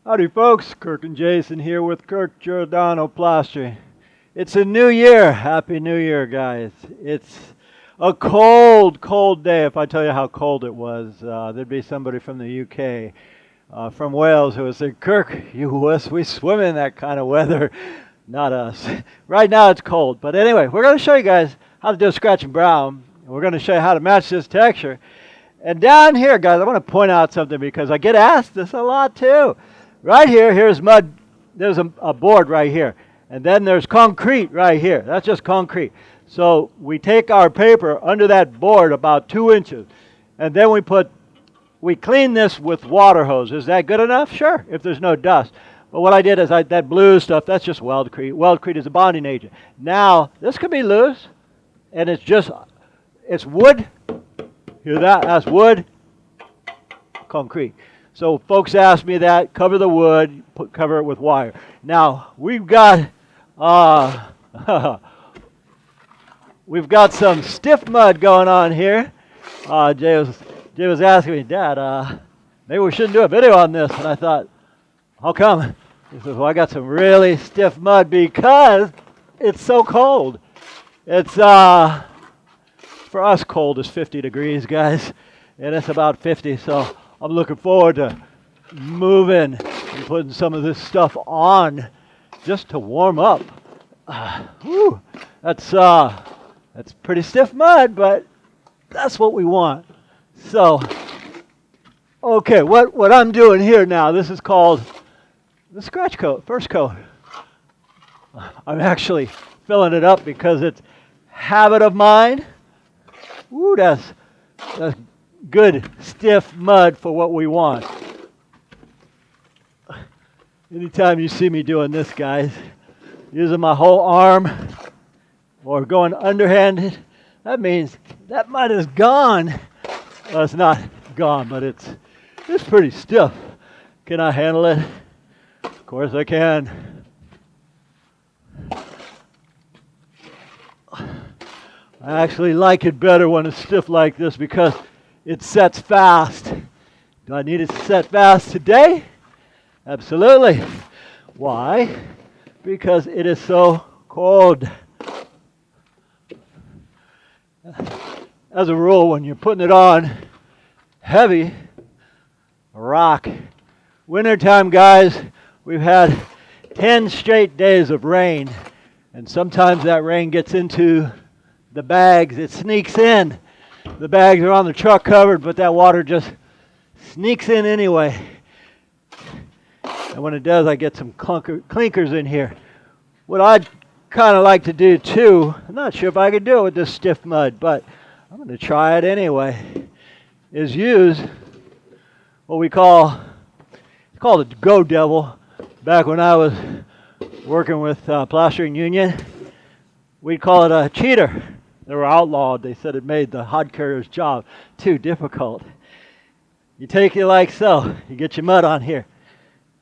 Howdy folks, Kirk and Jason here with Kirk Giordano Plastering. It's a new year. Happy New Year, guys. It's a cold, cold day. If I tell you how cold it was, there'd be somebody from the UK, from Wales, who would say, Kirk, we swim in that kind of weather. Not us. Right now it's cold. But anyway, we're going to show you guys how to do a scratch and brown. We're going to show you how to match this texture. And down here, guys, I want to point out something because I get asked this a lot too. Right here, here's mud. There's a board right here. And then there's concrete right here. That's just concrete. So we take our paper under that board about 2 inches. And then we clean this with water hose. Is that good enough? Sure, if there's no dust. But what I did is that blue stuff, that's just weldcrete. Weldcrete is a bonding agent. Now, this could be loose. And it's wood. Hear that? That's wood, concrete. So folks ask me that, cover the wood, cover it with wire. Now, we've got some stiff mud going on here. Jay was asking me, Dad, maybe we shouldn't do a video on this. And I thought, how come? He says, well, I got some really stiff mud because it's so cold. It's, for us, cold is 50 degrees, guys. And it's about 50, so I'm looking forward to moving and putting some of this stuff on just to warm up. That's pretty stiff mud, but that's what we want. So, okay, what I'm doing here now, this is called the scratch coat, first coat. I'm actually filling it up because it's habit of mine. Ooh, that's good stiff mud for what we want. Anytime you see me doing this, guys, using my whole arm or going underhanded, that means that mud is gone. Well, it's not gone, but it's pretty stiff. Can I handle it? Of course I can. I actually like it better when it's stiff like this because it sets fast. Do I need it to set fast today? Absolutely. Why? Because it is so cold. As a rule, when you're putting it on heavy, rock. Wintertime, guys, we've had 10 straight days of rain. And sometimes that rain gets into the bags. It sneaks in. The bags are on the truck covered, but that water just sneaks in anyway. And when it does, I get some clinkers in here. What I'd kind of like to do too, I'm not sure if I could do it with this stiff mud, but I'm going to try it anyway, is use what we call, it's called a Go Devil. Back when I was working with Plastering Union, we'd call it a cheater. They were outlawed. They said it made the hod carrier's job too difficult. You take it like so. You get your mud on here.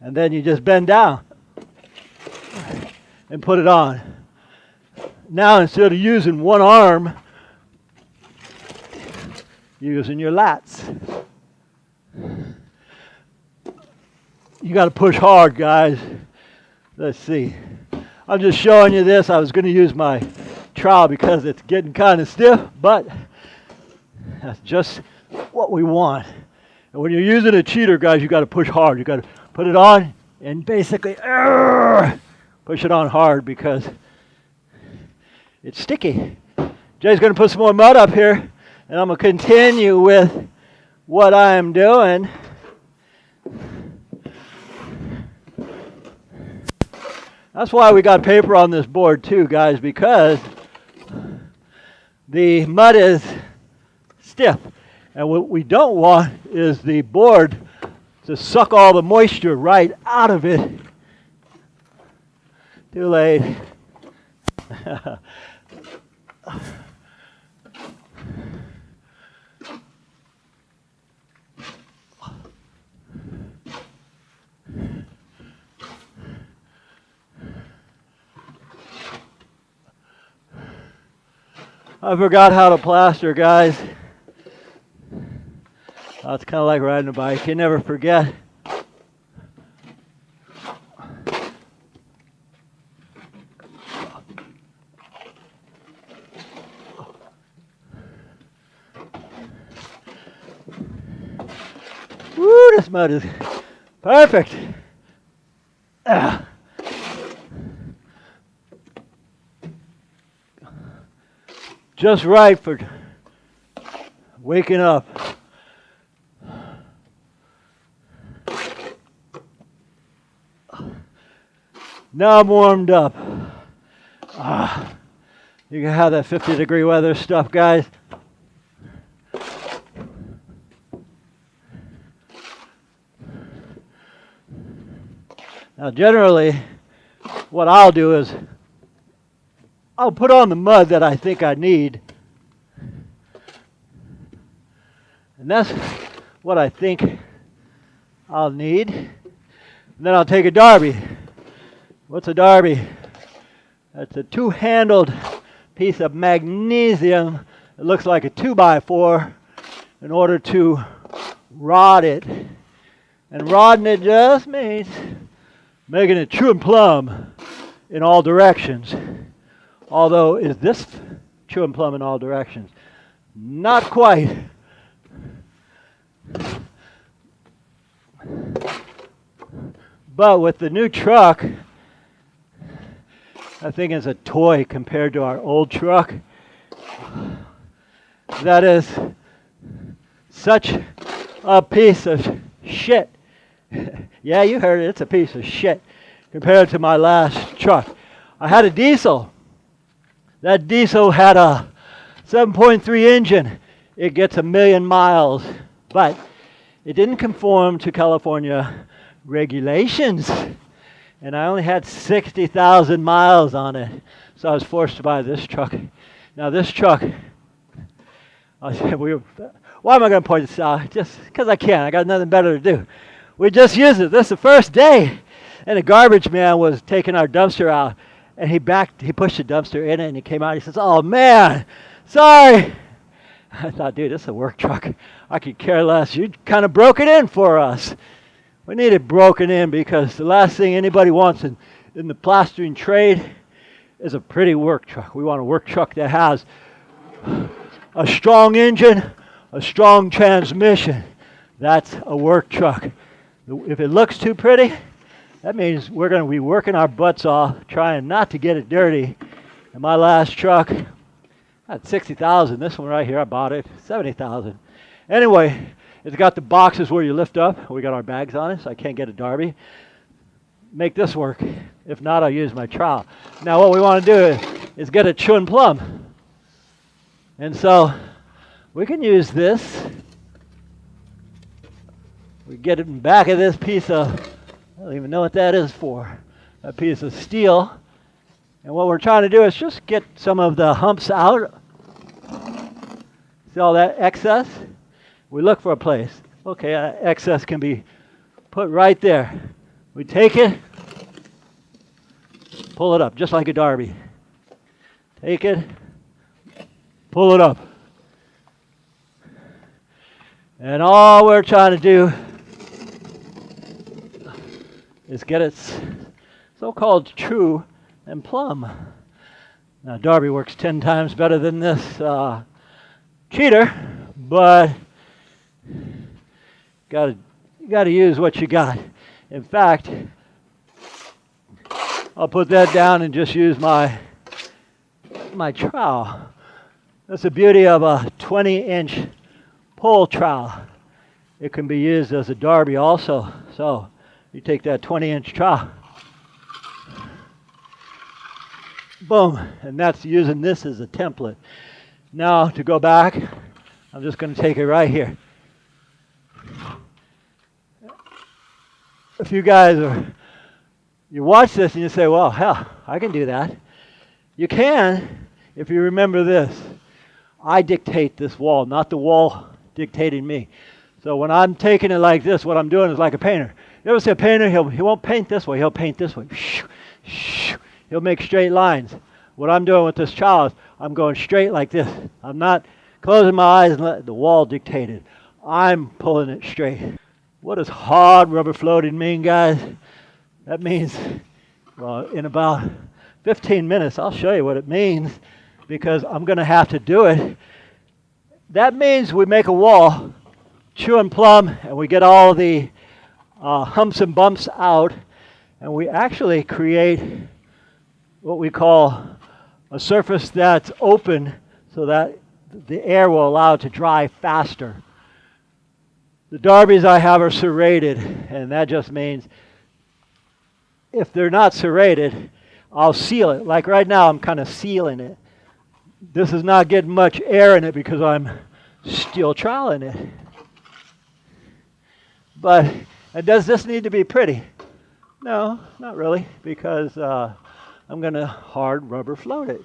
And then you just bend down and put it on. Now, instead of using one arm, you're using your lats. You got to push hard, guys. Let's see. I'm just showing you this. I was going to use my trowel because it's getting kind of stiff, but that's just what we want. And when you're using a cheater, guys, you got to push hard. You got to put it on and basically push it on hard because it's sticky. Jay's going to put some more mud up here, and I'm going to continue with what I'm doing. That's why we got paper on this board too, guys, because the mud is stiff. And what we don't want is the board to suck all the moisture right out of it. Too late. I forgot how to plaster, guys. It's kind of like riding a bike. You never forget. mud is perfect. Just right for waking up. Now I'm warmed up. You can have that 50-degree weather stuff, guys. Now generally, what I'll do is I'll put on the mud that I think I need. And that's what I think I'll need. And then I'll take a derby. What's a derby? That's a two-handled piece of magnesium. It looks like a 2x4 in order to rod it. And rodding it just means making it true and plumb in all directions. Although, is this true and plumb in all directions? Not quite. But with the new truck, I think it's a toy compared to our old truck. That is such a piece of shit. Yeah, you heard it. It's a piece of shit compared to my last truck. I had a diesel. That diesel had a 7.3 engine. It gets 1,000,000 miles, but it didn't conform to California regulations. And I only had 60,000 miles on it. So I was forced to buy this truck. Now this truck, why am I going to point this out? Just because I can. I got nothing better to do. We just used it. This is the first day. And the garbage man was taking our dumpster out. And he pushed the dumpster in it and he came out. He says, "Oh man, sorry." I thought, dude, this is a work truck. I could care less. You kind of broke it in for us. We need it broken in because the last thing anybody wants in the plastering trade is a pretty work truck. We want a work truck that has a strong engine, a strong transmission. That's a work truck. If it looks too pretty, that means we're going to be working our butts off trying not to get it dirty. And my last truck, I had 60,000. This one right here, I bought it, 70,000. Anyway, it's got the boxes where you lift up. We got our bags on it, so I can't get a derby. Make this work. If not, I'll use my trowel. Now what we want to do is get it true and plumb. And so we can use this. We get it in the back of this piece of, I don't even know what that is for, a piece of steel. And what we're trying to do is just get some of the humps out. See all that excess? We look for a place. Okay, excess can be put right there. We take it, pull it up, just like a derby. Take it, pull it up. And all we're trying to do is get it so-called true and plumb. Now, derby works 10 times better than this cheater, but you got to use what you got. In fact, I'll put that down and just use my trowel. That's the beauty of a 20-inch pole trowel. It can be used as a derby also. So you take that 20-inch trowel, boom, and that's using this as a template. Now to go back, I'm just going to take it right here. If you guys you watch this and you say, well, hell, I can do that. You can if you remember this. I dictate this wall, not the wall dictating me. So when I'm taking it like this, what I'm doing is like a painter. You ever see a painter? He won't paint this way. He'll paint this way. He'll make straight lines. What I'm doing with this trowel is I'm going straight like this. I'm not closing my eyes and letting the wall dictate it. I'm pulling it straight. What does hard rubber floating mean, guys? That means, well, in about 15 minutes, I'll show you what it means because I'm going to have to do it. That means we make a wall, true and plumb, and we get all the humps and bumps out, and we actually create what we call a surface that's open so that the air will allow it to dry faster. The derbies I have are serrated, and that just means if they're not serrated, I'll seal it. Like right now, I'm kind of sealing it. This is not getting much air in it because I'm steel troweling it. But does this need to be pretty? No, not really, because I'm going to hard rubber float it.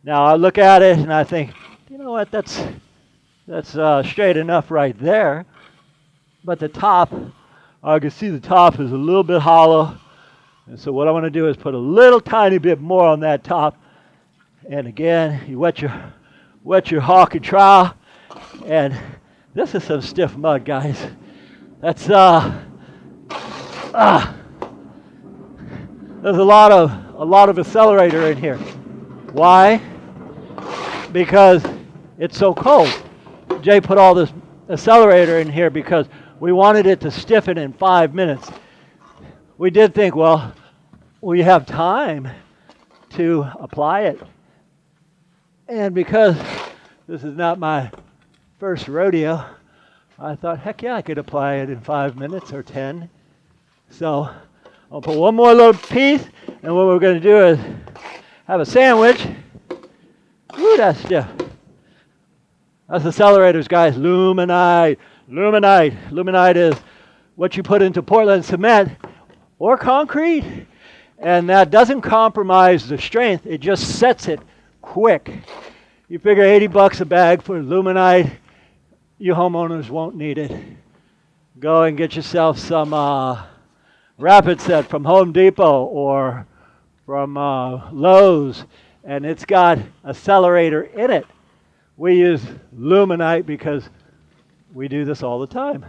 Now I look at it and I think, you know what, that's straight enough right there. But the top, I can see the top is a little bit hollow. And so what I want to do is put a little tiny bit more on that top. And again, you wet your hawk and trowel. And this is some stiff mud, guys. That's there's a lot of accelerator in here. Why? Because it's so cold. Jay put all this accelerator in here because we wanted it to stiffen in 5 minutes. We did think, well, we have time to apply it. And because this is not my first rodeo, I thought, heck yeah, I could apply it in 5 minutes or 10. So I'll put one more little piece, and what we're going to do is have a sandwich. Woo, that's stiff. That's accelerators, guys. Luminite. Luminite is what you put into Portland cement or concrete. And that doesn't compromise the strength. It just sets it quick. You figure $80 a bag for Luminite. You homeowners won't need it. Go and get yourself some rapid set from Home Depot or from Lowe's, and it's got accelerator in it. We use Luminite because we do this all the time.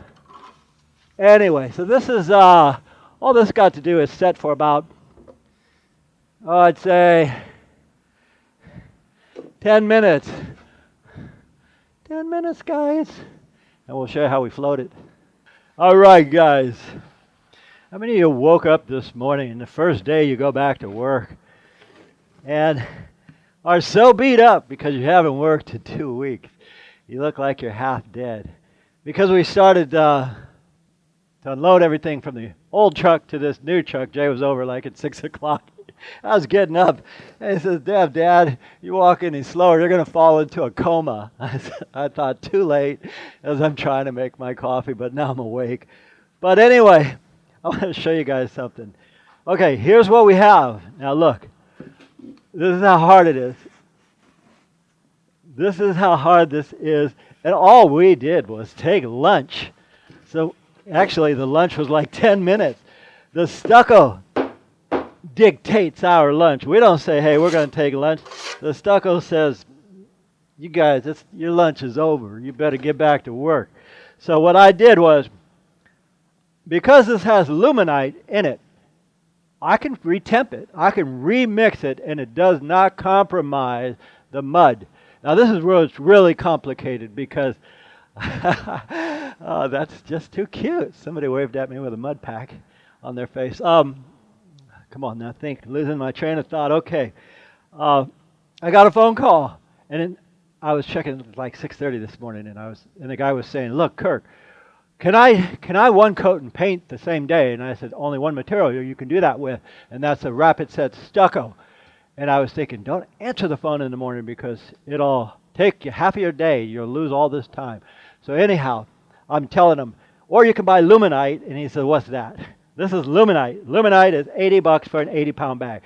Anyway, so this is all this got to do is set for about, I'd say 10 minutes. 10 minutes, guys. And we'll show you how we float it. All right, guys. How many of you woke up this morning and the first day you go back to work and are so beat up because you haven't worked in 2 weeks? You look like you're half dead. Because we started to unload everything from the old truck to this new truck, Jay was over like at 6 o'clock. I was getting up, and he says, Dad, you walk any slower, you're going to fall into a coma. I thought, too late, as I'm trying to make my coffee, but now I'm awake. But anyway, I want to show you guys something. Okay, here's what we have. Now look, this is how hard it is. This is how hard this is, and all we did was take lunch. So actually, the lunch was like 10 minutes. The Stucco dictates our lunch. We don't say, hey, we're going to take lunch. The Stucco says, you guys, your lunch is over. You better get back to work. So what I did was, because this has Luminite in it, I can retemp it. I can remix it, and it does not compromise the mud. Now this is where it's really complicated because that's just too cute. Somebody waved at me with a mud pack on their face. Come on now, losing my train of thought. Okay, I got a phone call, and I was checking like 6:30 this morning, and the guy was saying, "Look, Kirk, can I one coat and paint the same day?" And I said, "Only one material you can do that with, and that's a rapid set stucco." And I was thinking, don't answer the phone in the morning because it'll take you half of your day. You'll lose all this time. So anyhow, I'm telling him, or you can buy Luminite, and he said, "What's that?" This is Luminite. Luminite is $80 for an 80-pound bag.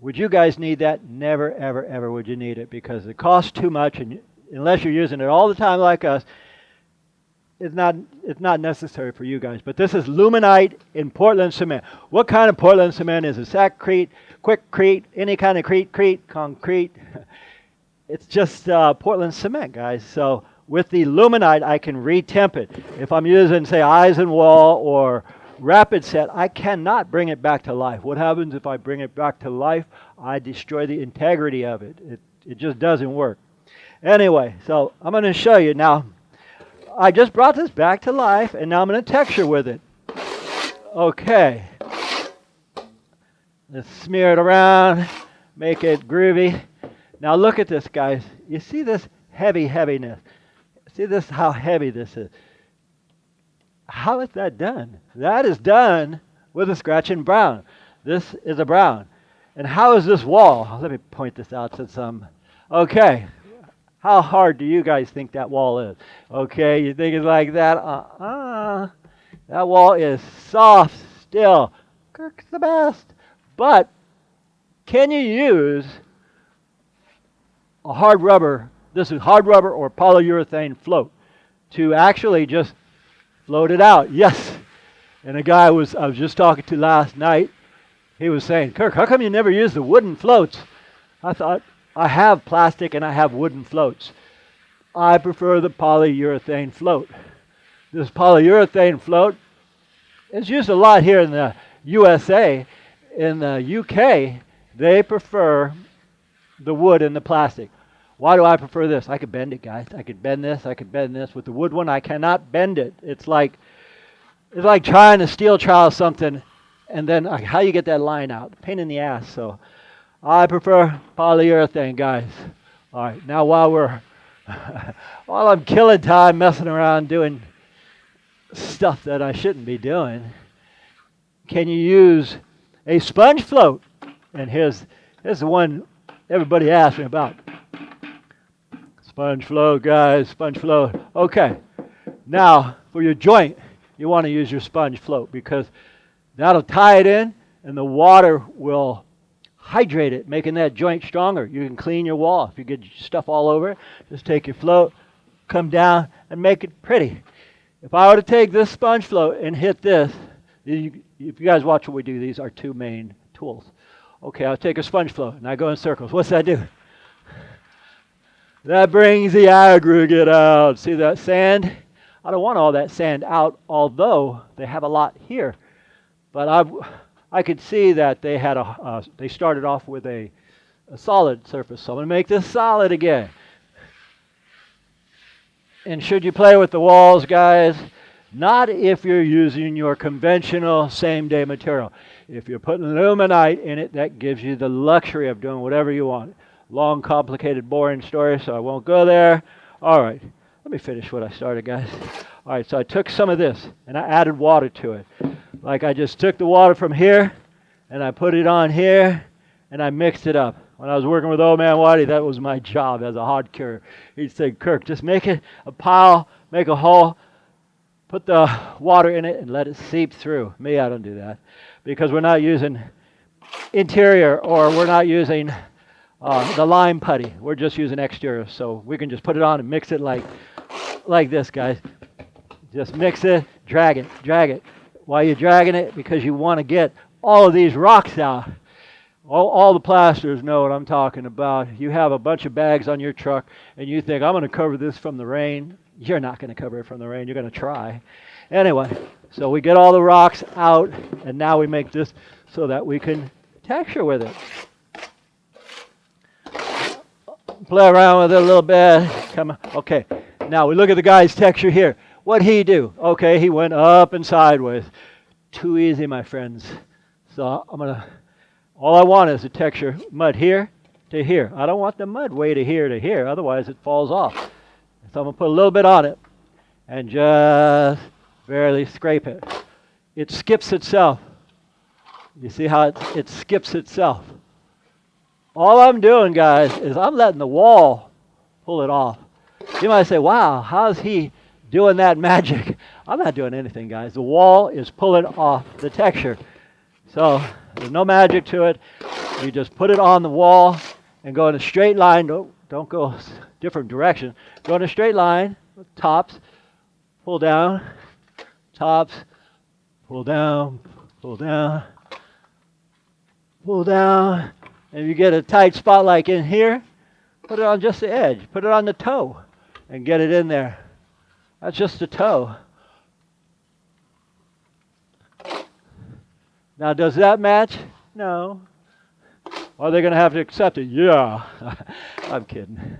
Would you guys need that? Never, ever, ever would you need it because it costs too much, and unless you're using it all the time like us, it's not necessary for you guys. But this is Luminite in Portland cement. What kind of Portland cement is it? Sackcrete, Quickcrete, any kind of crete, concrete. It's just Portland cement, guys. So with the Luminite, I can retemp it. If I'm using, say, Eisenwall or rapid set, I cannot bring it back to life. What happens if I bring it back to life? I destroy the integrity of it. It just doesn't work. Anyway, so I'm going to show you now. I just brought this back to life, and now I'm going to texture with it. Okay. Let's smear it around, make it groovy. Now look at this, guys. You see this heaviness? See this, how heavy this is? How is that done? That is done with a scratch and brown. This is a brown. And how is this wall? Let me point this out since okay. How hard do you guys think that wall is? Okay, you think it's like that? That wall is soft still. Kirk's the best. But can you use a hard rubber, this is hard rubber or polyurethane float, to actually just float it out? Yes. And a guy I was just talking to last night, he was saying, Kirk, how come you never use the wooden floats? I thought, I have plastic and I have wooden floats. I prefer the polyurethane float. This polyurethane float is used a lot here in the USA. In the UK, they prefer the wood and the plastic. Why do I prefer this? I could bend it, guys. I could bend this. I could bend this. With the wood one, I cannot bend it. It's like trying to steel trowel something, and then how you get that line out? Pain in the ass. So I prefer polyurethane, guys. All right. Now while I'm killing time messing around doing stuff that I shouldn't be doing, can you use a sponge float? And here's the one everybody asks me about. Sponge float, guys, sponge float. Okay, now for your joint, you want to use your sponge float because that'll tie it in and the water will hydrate it, making that joint stronger. You can clean your wall. If you get stuff all over it, just take your float, come down, and make it pretty. If I were to take this sponge float and hit this, if you guys watch what we do, these are two main tools. Okay, I'll take a sponge float and I go in circles. What's that do? That brings the aggregate out. See that sand? I don't want all that sand out, although they have a lot here. But I could see that they had they started off with a solid surface. So I'm going to make this solid again. And should you play with the walls, guys? Not if you're using your conventional same-day material. If you're putting aluminite in it, that gives you the luxury of doing whatever you want. Long, complicated, boring story, so I won't go there. All right, let me finish what I started, guys. All right, so I took some of this, and I added water to it. Like I just took the water from here, and I put it on here, and I mixed it up. When I was working with Old Man Whitey, that was my job as a hard curer. He'd say, Kirk, just make it a pile, make a hole, put the water in it, and let it seep through. Me, I don't do that. Because we're not using interior, or we're not using the lime putty. We're just using exterior. So we can just put it on and mix it like this, guys. Just mix it, drag it. Why are you dragging it? Because you want to get all of these rocks out. All the plasters know what I'm talking about. You have a bunch of bags on your truck, and you think, I'm going to cover this from the rain. You're not going to cover it from the rain. You're going to try. Anyway, so we get all the rocks out, and now we make this so that we can texture with it. Play around with it a little bit. Come on. Okay, now we look at the guy's texture here. What'd he do? Okay, he went up and sideways. Too easy, my friends. So all I want is a texture mud here to here. I don't want the mud way to here, otherwise it falls off. So I'm going to put a little bit on it and just barely scrape it. It skips itself. You see how it skips itself? All I'm doing, guys, is I'm letting the wall pull it off. You might say, wow, how's he doing that magic? I'm not doing anything, guys. The wall is pulling off the texture. So there's no magic to it. You just put it on the wall and go in a straight line. Don't go different direction. Go in a straight line, tops, pull down, tops, pull down, pull down, pull down. And if you get a tight spot like in here, put it on just the edge. Put it on the toe and get it in there. That's just the toe. Now, does that match? No. Are they going to have to accept it? Yeah. I'm kidding.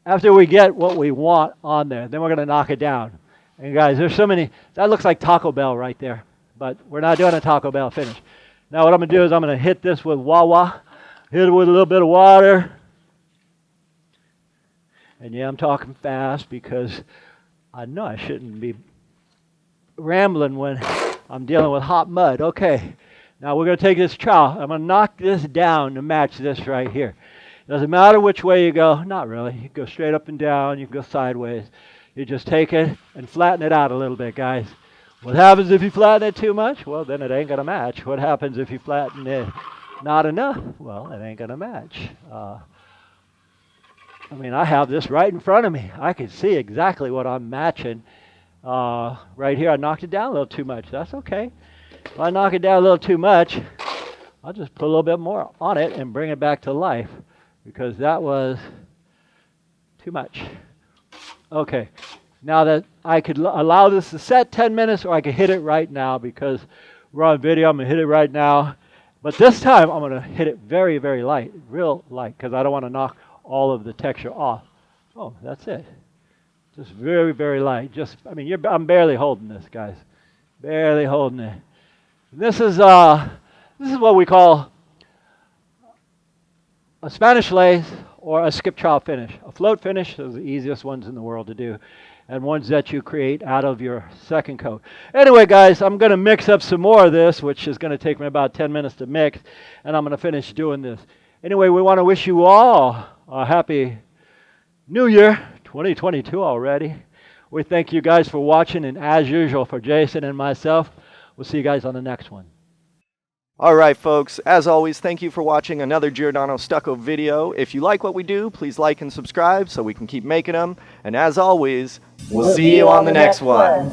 after we get what we want on there, then we're going to knock it down. And guys, there's so many, that looks like Taco Bell right there, but we're not doing a Taco Bell finish. Now what I'm going to do is I'm going to hit this with Wawa, hit it with a little bit of water. And yeah, I'm talking fast because I know I shouldn't be rambling when I'm dealing with hot mud. Okay, now we're going to take this trowel. I'm going to knock this down to match this right here. Doesn't matter which way you go. Not really. You can go straight up and down. You can go sideways. You just take it and flatten it out a little bit, guys. What happens if you flatten it too much? Well, then it ain't going to match. What happens if you flatten it not enough? Well, it ain't going to match. I mean, I have this right in front of me. I can see exactly what I'm matching. Right here, I knocked it down a little too much. That's okay. If I knock it down a little too much, I'll just put a little bit more on it and bring it back to life, because that was too much. Okay, now that I could allow this to set 10 minutes, or I could hit it right now because we're on video. I'm going to hit it right now. But this time, I'm going to hit it very, very light, real light, because I don't want to knock all of the texture off. Oh, that's it. Just very, very light. I mean, I'm barely holding this, guys. Barely holding it. This is what we call a Spanish lace or a skip trowel finish. A float finish is the easiest ones in the world to do, and ones that you create out of your second coat. Anyway, guys, I'm going to mix up some more of this, which is going to take me about 10 minutes to mix, and I'm going to finish doing this. Anyway, we want to wish you all a happy New Year, 2022 already. We thank you guys for watching, and as usual, for Jason and myself, we'll see you guys on the next one. All right, folks, as always, thank you for watching another Giordano Stucco video. If you like what we do, please like and subscribe so we can keep making them. And as always, we'll see you on the next one.